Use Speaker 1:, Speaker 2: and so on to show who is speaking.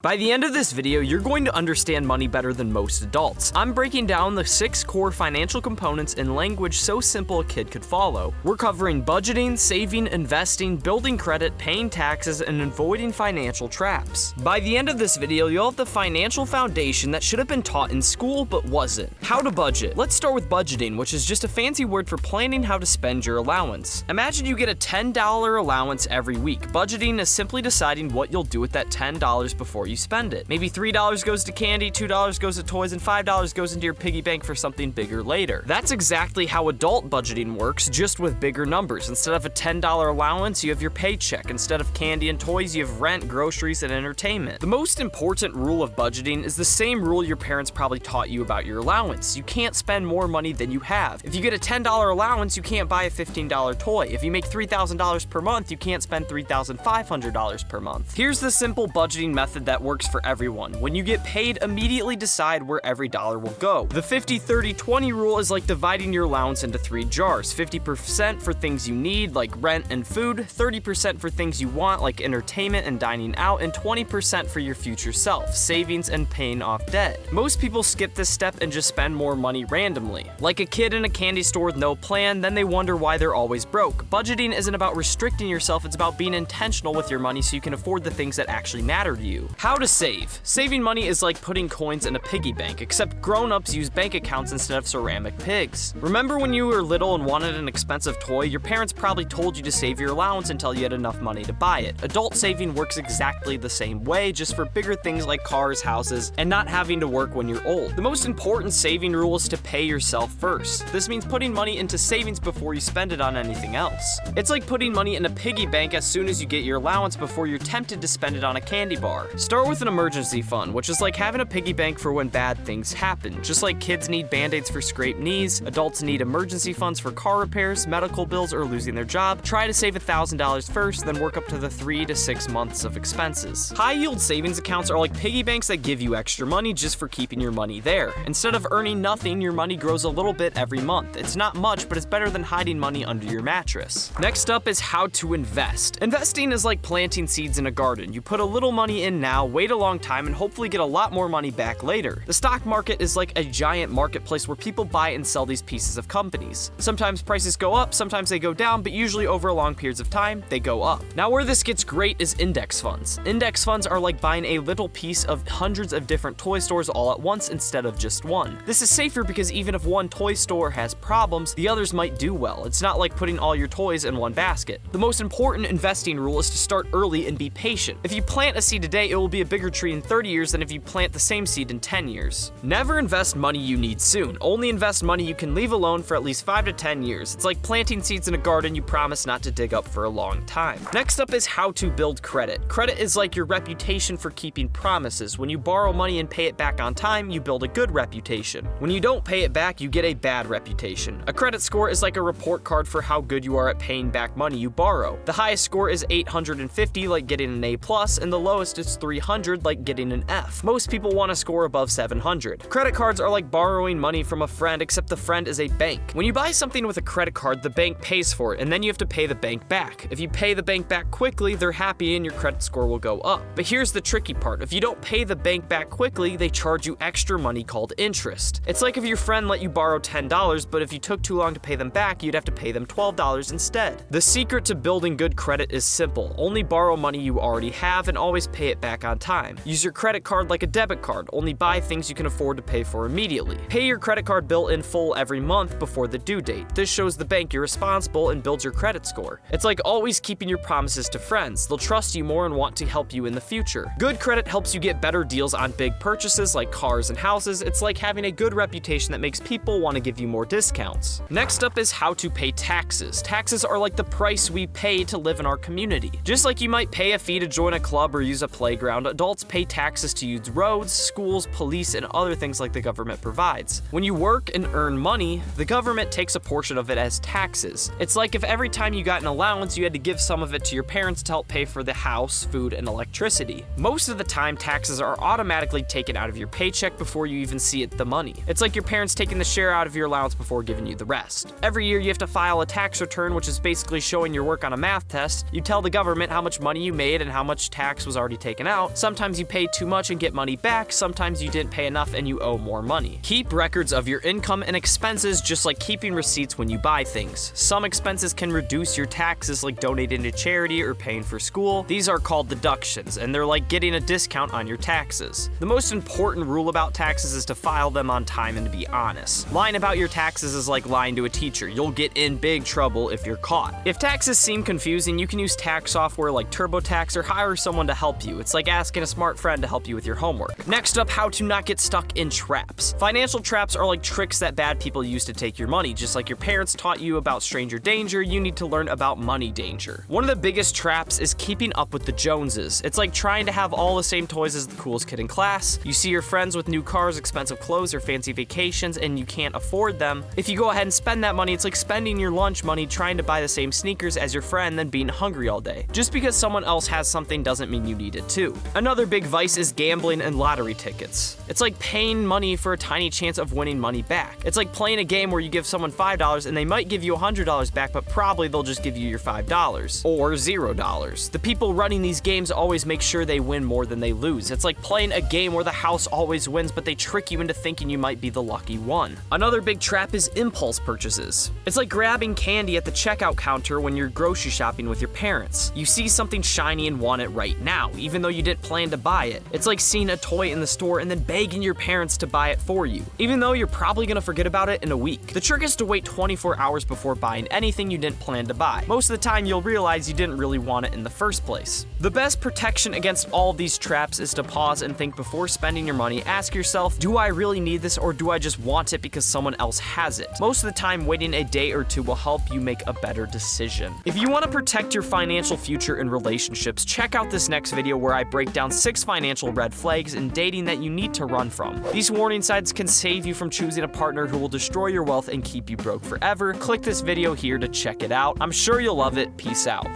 Speaker 1: By the end of this video, you're going to understand money better than most adults. I'm breaking down the 6 core financial components in language so simple a kid could follow. We're covering budgeting, saving, investing, building credit, paying taxes, and avoiding financial traps. By the end of this video, you'll have the financial foundation that should have been taught in school but wasn't. How to budget. Let's start with budgeting, which is just a fancy word for planning how to spend your allowance. Imagine you get a $10 allowance every week. Budgeting is simply deciding what you'll do with that $10 before you spend it. Maybe $3 goes to candy, $2 goes to toys, and $5 goes into your piggy bank for something bigger later. That's exactly how adult budgeting works, just with bigger numbers. Instead of a $10 allowance, you have your paycheck. Instead of candy and toys, you have rent, groceries, and entertainment. The most important rule of budgeting is the same rule your parents probably taught you about your allowance. You can't spend more money than you have. If you get a $10 allowance, you can't buy a $15 toy. If you make $3,000 per month, you can't spend $3,500 per month. Here's the simple budgeting method that works for everyone. When you get paid, immediately decide where every dollar will go. The 50-30-20 rule is like dividing your allowance into 3 jars. 50% for things you need, like rent and food, 30% for things you want, like entertainment and dining out, and 20% for your future self, savings and paying off debt. Most people skip this step and just spend more money randomly. Like a kid in a candy store with no plan, then they wonder why they're always broke. Budgeting isn't about restricting yourself, it's about being intentional with your money so you can afford the things that actually matter to you. How to save. Saving money is like putting coins in a piggy bank, except grown-ups use bank accounts instead of ceramic pigs. Remember when you were little and wanted an expensive toy? Your parents probably told you to save your allowance until you had enough money to buy it. Adult saving works exactly the same way, just for bigger things like cars, houses, and not having to work when you're old. The most important saving rule is to pay yourself first. This means putting money into savings before you spend it on anything else. It's like putting money in a piggy bank as soon as you get your allowance before you're tempted to spend it on a candy bar. Start with an emergency fund, which is like having a piggy bank for when bad things happen. Just like kids need band-aids for scraped knees, adults need emergency funds for car repairs, medical bills, or losing their job. Try to save $1,000 first, then work up to the 3 to 6 months of expenses. High-yield savings accounts are like piggy banks that give you extra money just for keeping your money there. Instead of earning nothing, your money grows a little bit every month. It's not much, but it's better than hiding money under your mattress. Next up is how to invest. Investing is like planting seeds in a garden. You put a little money in now, wait a long time, and hopefully get a lot more money back later. The stock market is like a giant marketplace where people buy and sell these pieces of companies. Sometimes prices go up, sometimes they go down, but usually over long periods of time, they go up. Now where this gets great is index funds. Index funds are like buying a little piece of hundreds of different toy stores all at once instead of just one. This is safer because even if one toy store has problems, the others might do well. It's not like putting all your toys in one basket. The most important investing rule is to start early and be patient. If you plant a seed today, it will be a bigger tree in 30 years than if you plant the same seed in 10 years. Never invest money you need soon. Only invest money you can leave alone for at least 5 to 10 years. It's like planting seeds in a garden you promise not to dig up for a long time. Next up is how to build credit. Credit is like your reputation for keeping promises. When you borrow money and pay it back on time, you build a good reputation. When you don't pay it back, you get a bad reputation. A credit score is like a report card for how good you are at paying back money you borrow. The highest score is 850, like getting an A+, and the lowest is 300, like getting an F. Most people want to score above 700. Credit cards are like borrowing money from a friend, except the friend is a bank. When you buy something with a credit card, the bank pays for it, and then you have to pay the bank back. If you pay the bank back quickly, they're happy and your credit score will go up. But here's the tricky part. If you don't pay the bank back quickly, they charge you extra money called interest. It's like if your friend let you borrow $10, but if you took too long to pay them back, you'd have to pay them $12 instead. The secret to building good credit is simple. Only borrow money you already have and always pay it back on time. Use your credit card like a debit card. Only buy things you can afford to pay for immediately. Pay your credit card bill in full every month before the due date. This shows the bank you're responsible and builds your credit score. It's like always keeping your promises to friends. They'll trust you more and want to help you in the future. Good credit helps you get better deals on big purchases like cars and houses. It's like having a good reputation that makes people want to give you more discounts. Next up is how to pay taxes. Taxes are like the price we pay to live in our community. Just like you might pay a fee to join a club or use a playground, adults pay taxes to use roads, schools, police, and other things like the government provides. When you work and earn money, the government takes a portion of it as taxes. It's like if every time you got an allowance, you had to give some of it to your parents to help pay for the house, food, and electricity. Most of the time, taxes are automatically taken out of your paycheck before you even see the money. It's like your parents taking the share out of your allowance before giving you the rest. Every year, you have to file a tax return, which is basically showing your work on a math test. You tell the government how much money you made and how much tax was already taken out, out. Sometimes you pay too much and get money back. Sometimes you didn't pay enough and you owe more money. Keep records of your income and expenses, just like keeping receipts when you buy things. Some expenses can reduce your taxes, like donating to charity or paying for school. These are called deductions, and they're like getting a discount on your taxes. The most important rule about taxes is to file them on time and to be honest. Lying about your taxes is like lying to a teacher. You'll get in big trouble if you're caught. If taxes seem confusing, you can use tax software like TurboTax or hire someone to help you. It's like asking a smart friend to help you with your homework. Next up, how to not get stuck in traps. Financial traps are like tricks that bad people use to take your money. Just like your parents taught you about stranger danger, you need to learn about money danger. One of the biggest traps is keeping up with the Joneses. It's like trying to have all the same toys as the coolest kid in class. You see your friends with new cars, expensive clothes, or fancy vacations, and you can't afford them. If you go ahead and spend that money, it's like spending your lunch money trying to buy the same sneakers as your friend, then being hungry all day. Just because someone else has something doesn't mean you need it too. Another big vice is gambling and lottery tickets. It's like paying money for a tiny chance of winning money back. It's like playing a game where you give someone $5 and they might give you $100 back, but probably they'll just give you your $5 or $0. The people running these games always make sure they win more than they lose. It's like playing a game where the house always wins, but they trick you into thinking you might be the lucky one. Another big trap is impulse purchases. It's like grabbing candy at the checkout counter when you're grocery shopping with your parents. You see something shiny and want it right now, even though you didn't plan to buy it. It's like seeing a toy in the store and then begging your parents to buy it for you, even though you're probably gonna forget about it in a week. The trick is to wait 24 hours before buying anything you didn't plan to buy. Most of the time, you'll realize you didn't really want it in the first place. The best protection against all of these traps is to pause and think before spending your money. Ask yourself, do I really need this, or do I just want it because someone else has it? Most of the time, waiting a day or two will help you make a better decision. If you want to protect your financial future in relationships, check out this next video where I break down 6 financial red flags in dating that you need to run from. These warning signs can save you from choosing a partner who will destroy your wealth and keep you broke forever. Click this video here to check it out. I'm sure you'll love it. Peace out.